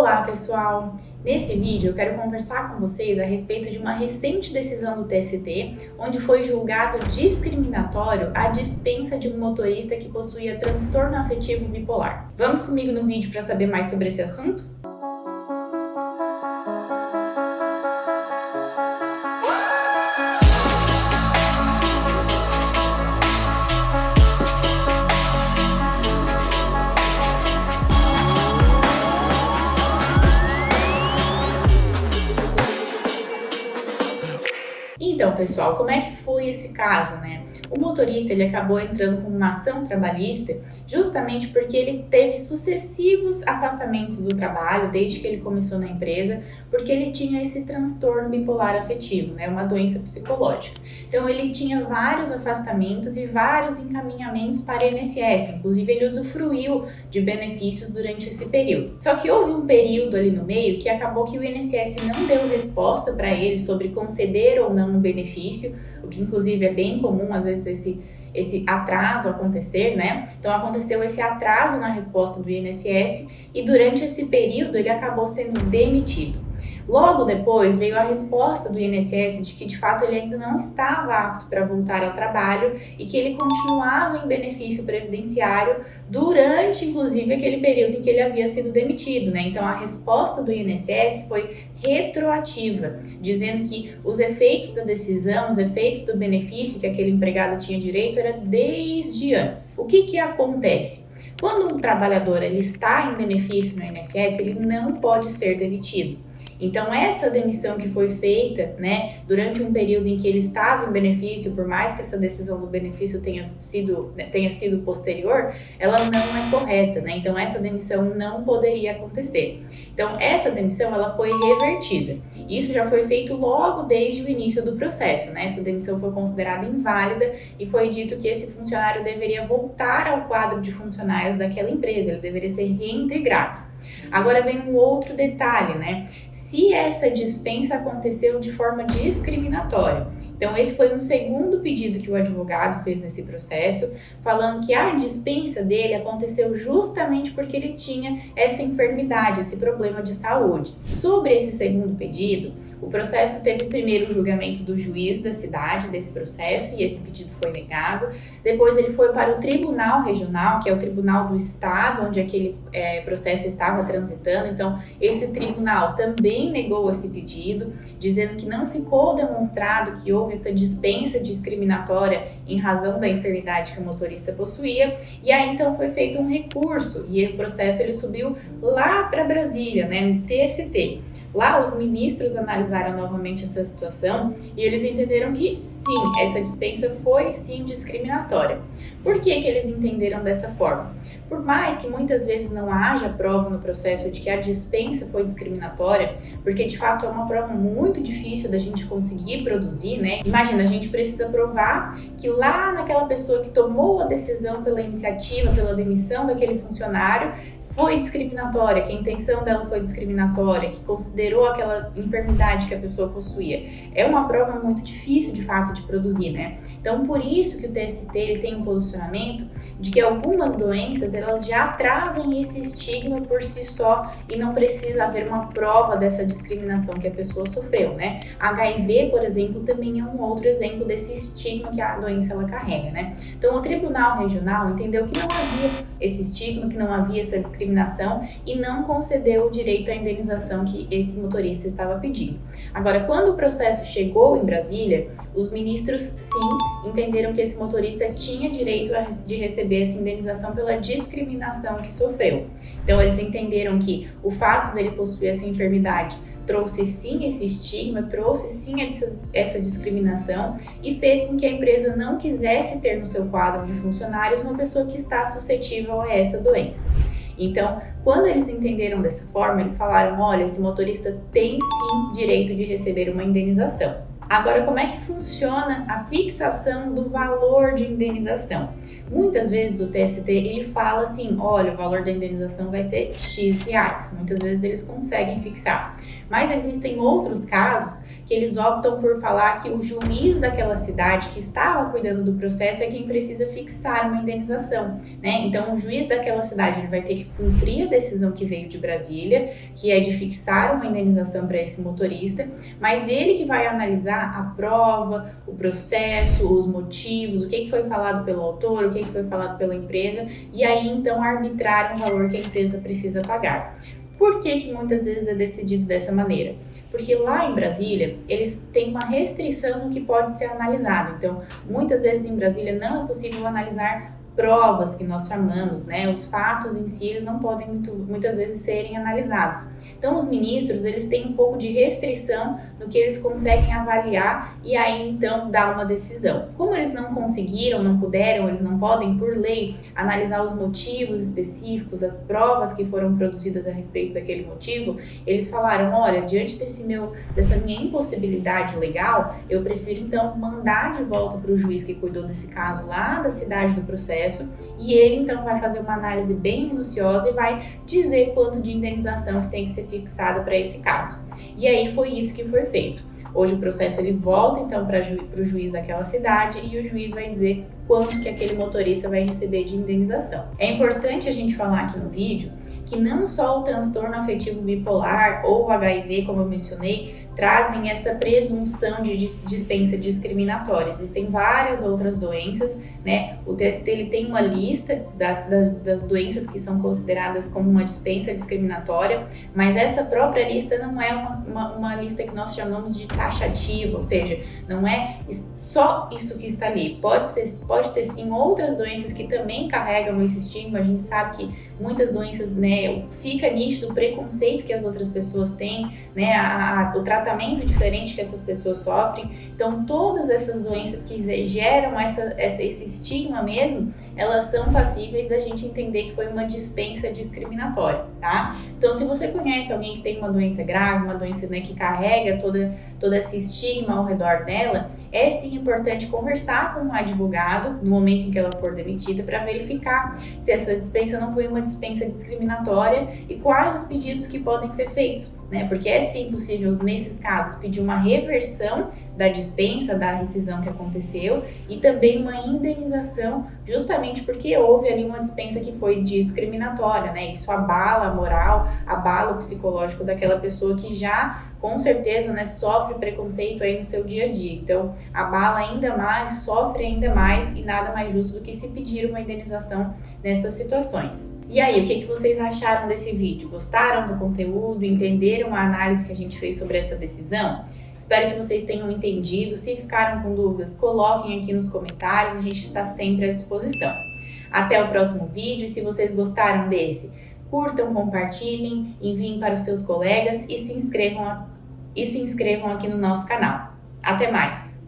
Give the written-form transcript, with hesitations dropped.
Olá, pessoal! Nesse vídeo eu quero conversar com vocês a respeito de uma recente decisão do TST, onde foi julgado discriminatório a dispensa de um motorista que possuía transtorno afetivo bipolar. Vamos comigo no vídeo para saber mais sobre esse assunto? Então, pessoal, como é que foi esse caso, né? O motorista ele acabou entrando com uma ação trabalhista justamente porque ele teve sucessivos afastamentos do trabalho desde que ele começou na empresa, porque ele tinha esse transtorno bipolar afetivo, né? Uma doença psicológica. Então, ele tinha vários afastamentos e vários encaminhamentos para a INSS, inclusive ele usufruiu de benefícios durante esse período. Só que houve um período ali no meio que acabou que o INSS não deu resposta para ele sobre conceder ou não um benefício, o que inclusive é bem comum, às vezes esse atraso acontecer, né? Então aconteceu esse atraso na resposta do INSS e durante esse período ele acabou sendo demitido. Logo depois veio a resposta do INSS de que de fato ele ainda não estava apto para voltar ao trabalho e que ele continuava em benefício previdenciário durante inclusive aquele período em que ele havia sido demitido, né? Então a resposta do INSS foi retroativa, dizendo que os efeitos da decisão, os efeitos do benefício que aquele empregado tinha direito era desde antes. O que acontece? Quando um trabalhador ele está em benefício no INSS, ele não pode ser demitido. Então, essa demissão que foi feita, né, durante um período em que ele estava em benefício, por mais que essa decisão do benefício tenha sido posterior, ela não é correta, né? Então, essa demissão não poderia acontecer. Então, essa demissão, ela foi revertida. Isso já foi feito logo desde o início do processo, né? Essa demissão foi considerada inválida e foi dito que esse funcionário deveria voltar ao quadro de funcionários daquela empresa, ele deveria ser reintegrado. Agora vem um outro detalhe, né? Se essa dispensa aconteceu de forma discriminatória. Então, esse foi um segundo pedido que o advogado fez nesse processo, falando que a dispensa dele aconteceu justamente porque ele tinha essa enfermidade, esse problema de saúde. Sobre esse segundo pedido, o processo teve primeiro o julgamento do juiz da cidade desse processo e esse pedido foi negado. Depois ele foi para o Tribunal Regional, que é o Tribunal do Estado, onde aquele processo estava transitando. Então, esse tribunal também negou esse pedido, dizendo que não ficou demonstrado que houve essa dispensa discriminatória em razão da enfermidade que o motorista possuía. E aí, então, foi feito um recurso e o processo ele subiu lá para Brasília, né, no TST. Lá, os ministros analisaram novamente essa situação e eles entenderam que, sim, essa dispensa foi, sim, discriminatória. Por que eles entenderam dessa forma? Por mais que muitas vezes não haja prova no processo de que a dispensa foi discriminatória, porque, de fato, é uma prova muito difícil da gente conseguir produzir, né? Imagina, a gente precisa provar que lá naquela pessoa que tomou a decisão pela iniciativa, pela demissão daquele funcionário, foi discriminatória, que a intenção dela foi discriminatória, que considerou aquela enfermidade que a pessoa possuía. É uma prova muito difícil, de fato, de produzir, né? Então, por isso que o TST ele tem um posicionamento de que algumas doenças, elas já trazem esse estigma por si só e não precisa haver uma prova dessa discriminação que a pessoa sofreu, né? HIV, por exemplo, também é um outro exemplo desse estigma que a doença ela carrega, né? Então, o Tribunal Regional entendeu que não havia esse estigma, que não havia essa discriminação e não concedeu o direito à indenização que esse motorista estava pedindo. Agora, quando o processo chegou em Brasília, os ministros, sim, entenderam que esse motorista tinha direito de receber essa indenização pela discriminação que sofreu. Então, eles entenderam que o fato dele possuir essa enfermidade trouxe sim esse estigma, trouxe sim essa discriminação e fez com que a empresa não quisesse ter no seu quadro de funcionários uma pessoa que está suscetível a essa doença. Então, quando eles entenderam dessa forma, eles falaram, olha, esse motorista tem sim direito de receber uma indenização. Agora, como é que funciona a fixação do valor de indenização? Muitas vezes o TST ele fala assim, olha, o valor da indenização vai ser X reais. Muitas vezes eles conseguem fixar. Mas existem outros casos que eles optam por falar que o juiz daquela cidade que estava cuidando do processo é quem precisa fixar uma indenização, né? Então, o juiz daquela cidade ele vai ter que cumprir a decisão que veio de Brasília, que é de fixar uma indenização para esse motorista, mas ele que vai analisar a prova, o processo, os motivos, o que foi falado pelo autor, o que foi falado pela empresa, e aí, então, arbitrar um valor que a empresa precisa pagar. Por que muitas vezes é decidido dessa maneira? Porque lá em Brasília, eles têm uma restrição no que pode ser analisado. Então, muitas vezes em Brasília não é possível analisar provas que nós chamamos, né? Os fatos em si, eles não podem muitas vezes serem analisados. Então, os ministros, eles têm um pouco de restrição no que eles conseguem avaliar e aí, então, dar uma decisão. Como eles não conseguiram, não puderam, eles não podem, por lei, analisar os motivos específicos, as provas que foram produzidas a respeito daquele motivo, eles falaram, olha, diante dessa minha impossibilidade legal, eu prefiro, então, mandar de volta para o juiz que cuidou desse caso lá da cidade do processo e ele, então, vai fazer uma análise bem minuciosa e vai dizer quanto de indenização que tem que ser fixada para esse caso. E aí foi isso que foi feito. Hoje o processo ele volta então para o juiz daquela cidade e o juiz vai dizer quanto que aquele motorista vai receber de indenização. É importante a gente falar aqui no vídeo que não só o transtorno afetivo bipolar ou o HIV, como eu mencionei, trazem essa presunção de dispensa discriminatória. Existem várias outras doenças, né? O TST ele tem uma lista das doenças que são consideradas como uma dispensa discriminatória, mas essa própria lista não é uma lista que nós chamamos de taxativa, ou seja, não é só isso que está ali. Pode ter sim outras doenças que também carregam esse estigma. A gente sabe que muitas doenças, né, fica nítido o preconceito que as outras pessoas têm, né, o tratamento diferente que essas pessoas sofrem. Então, todas essas doenças que geram esse estigma mesmo, elas são passíveis da gente entender que foi uma dispensa discriminatória, tá? Então, se você conhece alguém que tem uma doença grave, uma doença, né, que carrega todo esse estigma ao redor dela, é sim importante conversar com um advogado no momento em que ela for demitida para verificar se essa dispensa não foi uma dispensa discriminatória e quais os pedidos que podem ser feitos, né? Porque é sim possível, nesses casos, pedir uma reversão da dispensa, da rescisão que aconteceu e também uma indenização, justamente porque houve ali uma dispensa que foi discriminatória, né? Isso abala a moral, abala o psicológico daquela pessoa que já, com certeza, né, sofre preconceito aí no seu dia a dia. Então, abala ainda mais, sofre ainda mais e nada mais justo do que se pedir uma indenização nessas situações. E aí, o que vocês acharam desse vídeo? Gostaram do conteúdo? Entenderam a análise que a gente fez sobre essa decisão? Espero que vocês tenham entendido. Se ficaram com dúvidas, coloquem aqui nos comentários, a gente está sempre à disposição. Até o próximo vídeo, e se vocês gostaram desse, curtam, compartilhem, enviem para os seus colegas e se inscrevam aqui no nosso canal. Até mais!